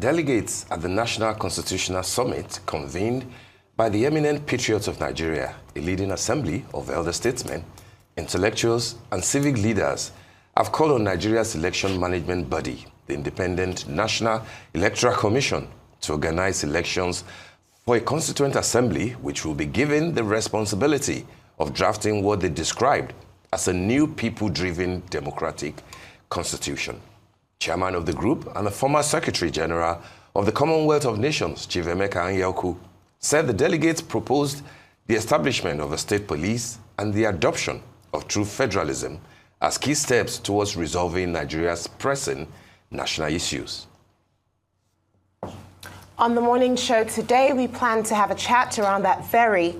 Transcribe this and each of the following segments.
Delegates at the National Constitutional Summit convened by the eminent patriots of Nigeria, a leading assembly of elder statesmen, intellectuals, and civic leaders, have called on Nigeria's election management body, the Independent National Electoral Commission, to organize elections for a constituent assembly which will be given the responsibility of drafting what they described as a new people-driven democratic constitution. Chairman of the group and the former Secretary General of the Commonwealth of Nations, Chief Emeka Anyaoku, said the delegates proposed the establishment of a state police and the adoption of true federalism as key steps towards resolving Nigeria's pressing national issues. On the morning show today, we plan to have a chat around that very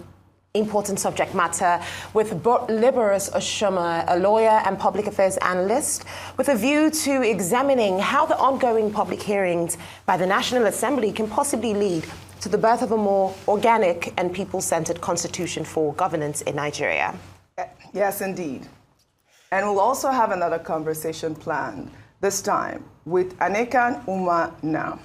important subject matter with Liberus Oshoma, a lawyer and public affairs analyst, with a view to examining how the ongoing public hearings by the National Assembly can possibly lead to the birth of a more organic and people-centered constitution for governance in Nigeria. Yes, indeed. And we'll also have another conversation planned, this time with Anekan Umar Nam,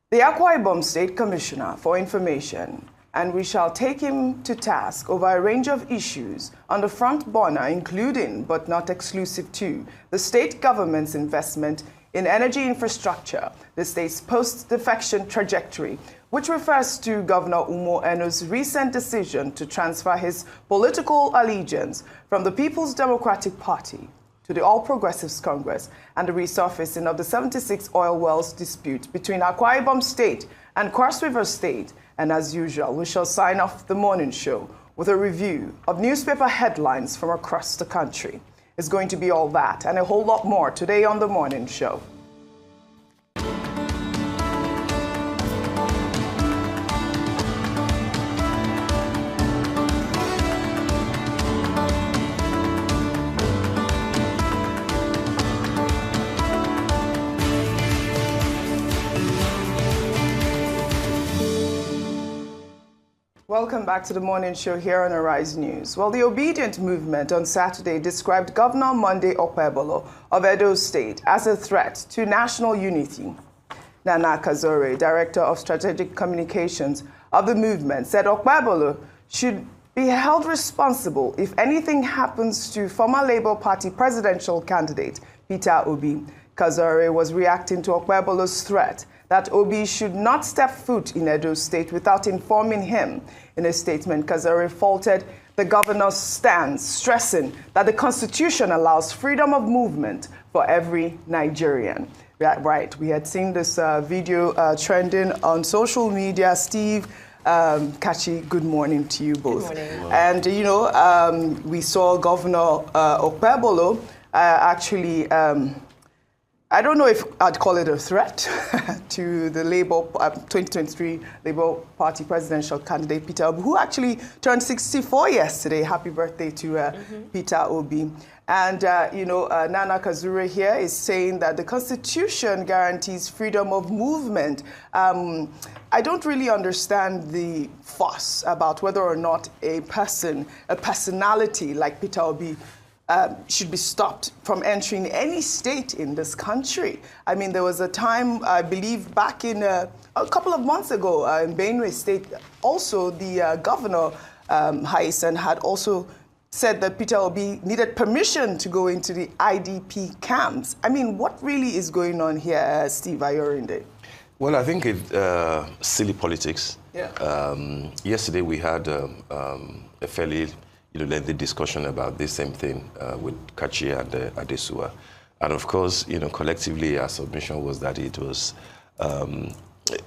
the Akwa Ibom State Commissioner for Information, and we shall take him to task over a range of issues on the front burner, including, but not exclusive to, the state government's investment in energy infrastructure, the state's post-defection trajectory, which refers to Governor Umo Eno's recent decision to transfer his political allegiance from the People's Democratic Party to the All Progressives Congress, and the resurfacing of the 76 oil wells dispute between Akwa Ibom State and Cross River State. And as usual, we shall sign off the morning show with a review of newspaper headlines from across the country. It's going to be all that and a whole lot more today on the morning show. Welcome back to the morning show here on Arise News. Well, the Obedient Movement on Saturday described Governor Monday Okpebholo of Edo State as a threat to national unity. Nana Kazaure, Director of Strategic Communications of the movement, said Okpebholo should be held responsible if anything happens to former Labour Party presidential candidate Peter Obi. Kazaure was reacting to Okpebholo's threat that Obi should not step foot in Edo State without informing him. In a statement, Kazaure faulted the governor's stance, stressing that the Constitution allows freedom of movement for every Nigerian. Right, we had seen this video trending on social media. Steve, Kachi, good morning to you both. Good morning. And, you know, we saw Governor Okpebholo actually I don't know if I'd call it a threat to the Labour 2023 Labour Party presidential candidate Peter Obi, who actually turned 64 yesterday. Happy birthday to Peter Obi. And, you know, Nana Kazaure here is saying that the Constitution guarantees freedom of movement. I don't really understand the fuss about whether or not a personality like Peter Obi should be stopped from entering any state in this country. I mean, there was a time, I believe, back in a couple of months ago in Benue State, also the governor, Haisen, had also said that Peter Obi needed permission to go into the IDP camps. I mean, what really is going on here, Steve Ayorinde? Well, I think it's silly politics. Yeah. Yesterday we had a fairly lengthy discussion about this same thing with Kachi and Adesua. And of course, collectively our submission was that it was,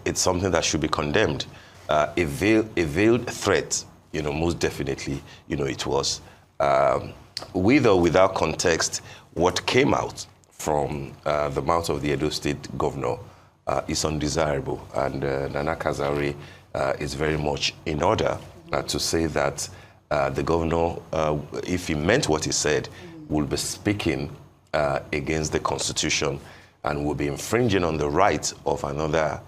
it's something that should be condemned. A veiled threat, most definitely, it was. With or without context, what came out from the mouth of the Edo State governor is undesirable. And Nana Kazaure is very much in order to say that the governor, if he meant what he said, will be speaking against the Constitution and will be infringing on the rights of another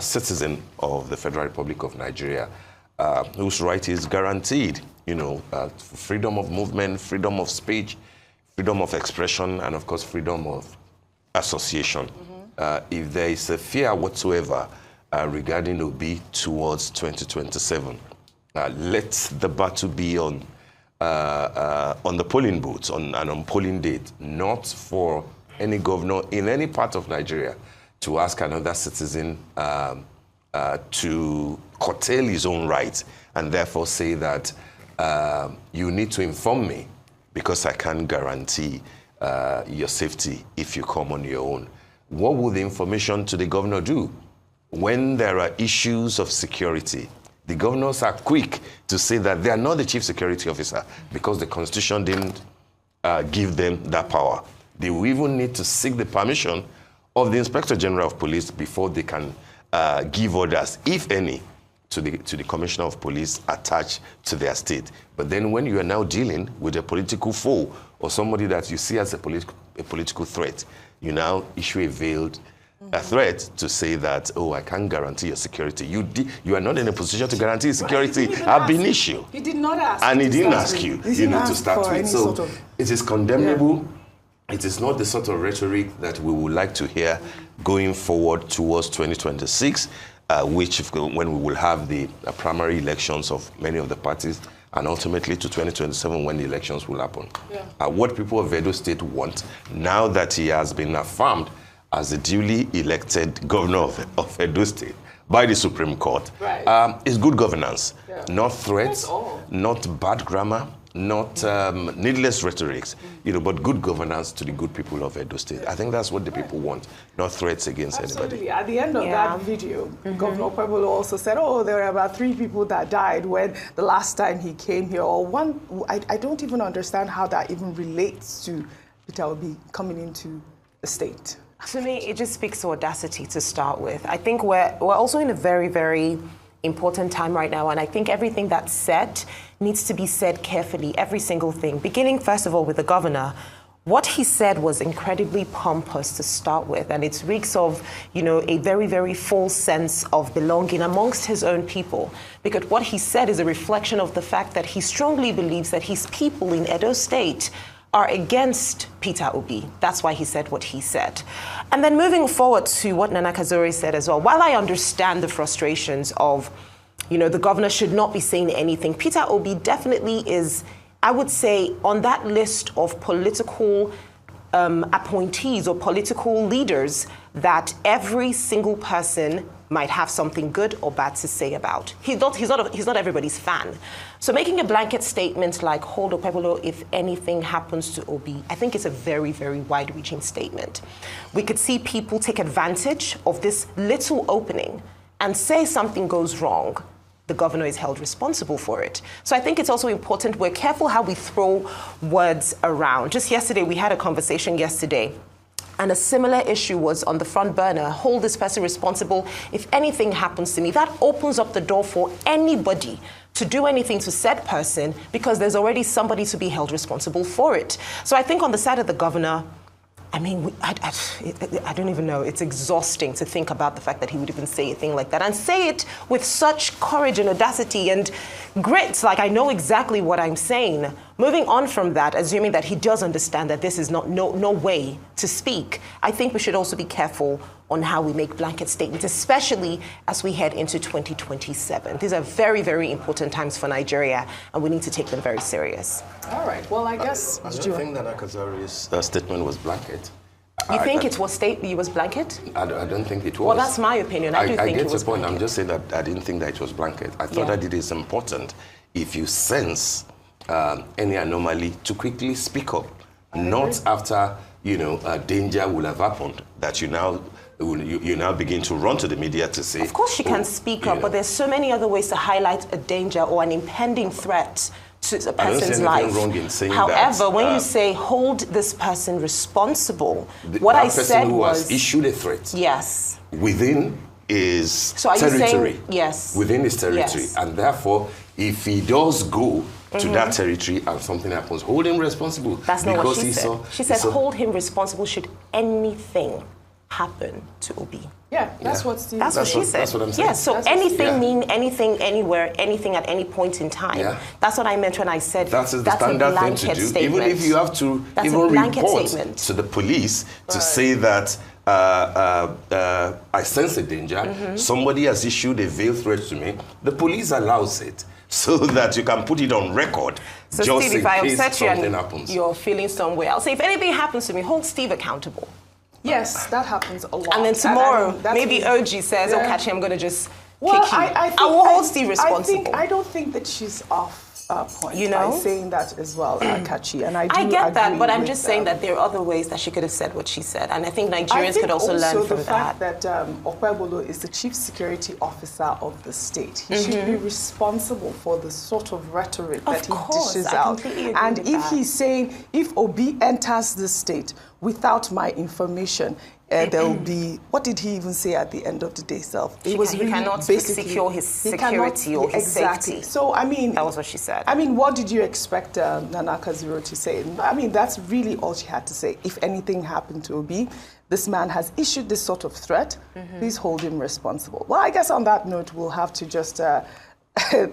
citizen of the Federal Republic of Nigeria, whose right is guaranteed, freedom of movement, freedom of speech, freedom of expression, and of course, freedom of association. if there is a fear whatsoever regarding Obi towards 2027, let the battle be on the polling booths and on polling date, not for any governor in any part of Nigeria to ask another citizen to curtail his own rights and therefore say that you need to inform me because I can't guarantee your safety if you come on your own. What will the information to the governor do? When there are issues of security, the governors are quick to say that they are not the chief security officer because the Constitution didn't give them that power. They will even need to seek the permission of the Inspector General of Police before they can give orders, if any, to the Commissioner of Police attached to their state. But then when you are now dealing with a political foe or somebody that you see as a political threat, you now issue a veiled threat to say that, oh, I can't guarantee your security. You are not in a position to guarantee security ab initio. He did not ask. And he didn't ask you. You need to start with. So sort of, it is condemnable. Yeah. It is not the sort of rhetoric that we would like to hear going forward towards 2026, when we will have the primary elections of many of the parties, and ultimately to 2027 when the elections will happen. Yeah. What people of Edo State want, now that he has been affirmed as the duly elected governor of Edo State by the Supreme Court, right, is good governance. Yeah. Not threats, not bad grammar, not needless rhetorics, but good governance to the good people of Edo State. I think that's what the people want, not threats against anybody. At the end of that video, Governor Okpebholo also said, oh, there are about 3 people that died when the last time he came here, or one. I don't even understand how that even relates to Peter Obi coming into the state. To me, it just speaks to audacity to start with. I think we're also in a very, very important time right now, and I think everything that's said needs to be said carefully, every single thing. Beginning, first of all, with the governor. What he said was incredibly pompous to start with, and it reeks of, a very, very full sense of belonging amongst his own people. Because what he said is a reflection of the fact that he strongly believes that his people in Edo State are against Peter Obi. That's why he said what he said. And then moving forward to what Nana Kazaure said as well, while I understand the frustrations of, the governor should not be saying anything, Peter Obi definitely is, I would say, on that list of political appointees or political leaders that every single person might have something good or bad to say about. He's not everybody's fan. So making a blanket statement like, hold Okpebholo if anything happens to Obi, I think it's a very, very wide-reaching statement. We could see people take advantage of this little opening and say something goes wrong. The governor is held responsible for it. So I think it's also important we're careful how we throw words around. Just yesterday, we had a conversation yesterday, and a similar issue was on the front burner. Hold this person responsible if anything happens to me. That opens up the door for anybody to do anything to said person because there's already somebody to be held responsible for it. So I think on the side of the governor, I mean, I don't even know. It's exhausting to think about the fact that he would even say a thing like that and say it with such courage and audacity and grit. Like, I know exactly what I'm saying. Moving on from that, assuming that he does understand that this is no way to speak, I think we should also be careful on how we make blanket statements, especially as we head into 2027. These are very, very important times for Nigeria, and we need to take them very serious. All right. Well, I guess... I don't think that Kazaure's statement was blanket. You think it was blanket? I don't think it was. Well, that's my opinion. I do think it was blanket. I get your point. I'm just saying that I didn't think that it was blanket. I thought that it is important, if you sense any anomaly, to quickly speak up. Not after, danger will have happened, that you now begin to run to the media to say... Of course she can speak up, but there's so many other ways to highlight a danger or an impending threat to a person's life. I don't see anything wrong in saying However, that, when you say hold this person responsible, what I said was... That person who has issued a threat. Yes. Within his territory. Saying, yes. Within his territory. Yes. And therefore, if he does go to that territory and something happens, hold him responsible. That's not what she said. She said hold him responsible should anything happen to Obi. Yeah, that's what she said. That's what I'm saying. Yeah, so anything mean anything, anywhere, anything at any point in time. Yeah. That's what I meant when I said that's a blanket statement. Even if you have to report to the police to say that I sense a danger, somebody has issued a veiled threat to me, the police allows it so that you can put it on record. So just Steve, in if I case upset you something and happens. you're feeling some way, I'll say, if anything happens to me, hold Steve accountable. Yes, that happens a lot. And then tomorrow, And maybe really, OG says, oh, catch him, I'm going to just well, kick you. I will hold Steve responsible. I don't think that she's off point You know? by saying that as well, Kachi. And I get that, agree but I'm with, just saying that there are other ways that she could have said what she said. And I think Nigerians could also learn from the that. fact that Okpebholo is the chief security officer of the state. He should be responsible for the sort of rhetoric that he dishes out. And if he's saying, if Obi enters the state without my information, there will be, what did he even say at the end of the day, self? He cannot secure his security or his safety. So, I mean... That was what she said. I mean, what did you expect Nana Kazaure to say? I mean, that's really all she had to say. If anything happened to Obi, this man has issued this sort of threat, please hold him responsible. Well, I guess on that note, we'll have to just...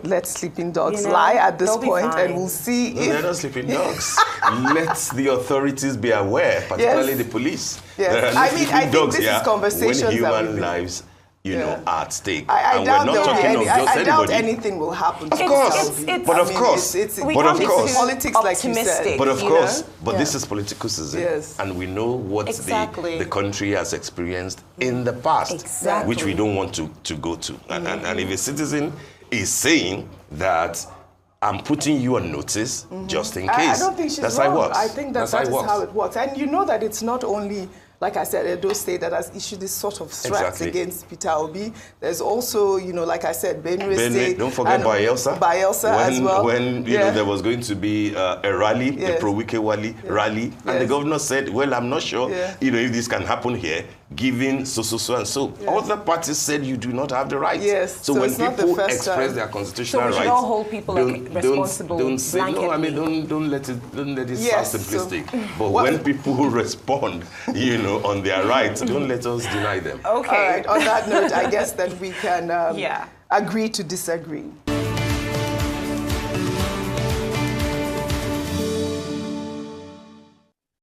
let sleeping dogs lie at this point, and we'll see if... They're not sleeping dogs. Let the authorities be aware, particularly the police. Yes. I mean, I think this is conversations when human lives, you know, are at stake. I doubt we're not talking of just I doubt anybody. anything will happen. Of course. But of course. But of course. Politics, like you said. But of course. But this is political season. Yes. And we know what the country has experienced in the past, which we don't want to go to. And if a citizen is saying that I'm putting you on notice just in case. I don't think she's that's wrong. How it works. I think that is how it works. And you know that it's not only, like I said, Edo State that has issued this sort of threats against Peter Obi. There's also, you know, like I said, Benue State. Don't forget Bayelsa. Bayelsa as well. When you know there was going to be a rally, a pro-Wike rally, and the governor said, well, I'm not sure, you know, if this can happen here, given so and so. Other parties said you do not have the right. Yes. So when people express their constitutional rights, so we should all hold people responsible. Don't say no. I mean, don't let it sound simplistic. But when people respond, you know, on their rights, don't let us deny them. Okay. All right. On that note, I guess that we can agree to disagree.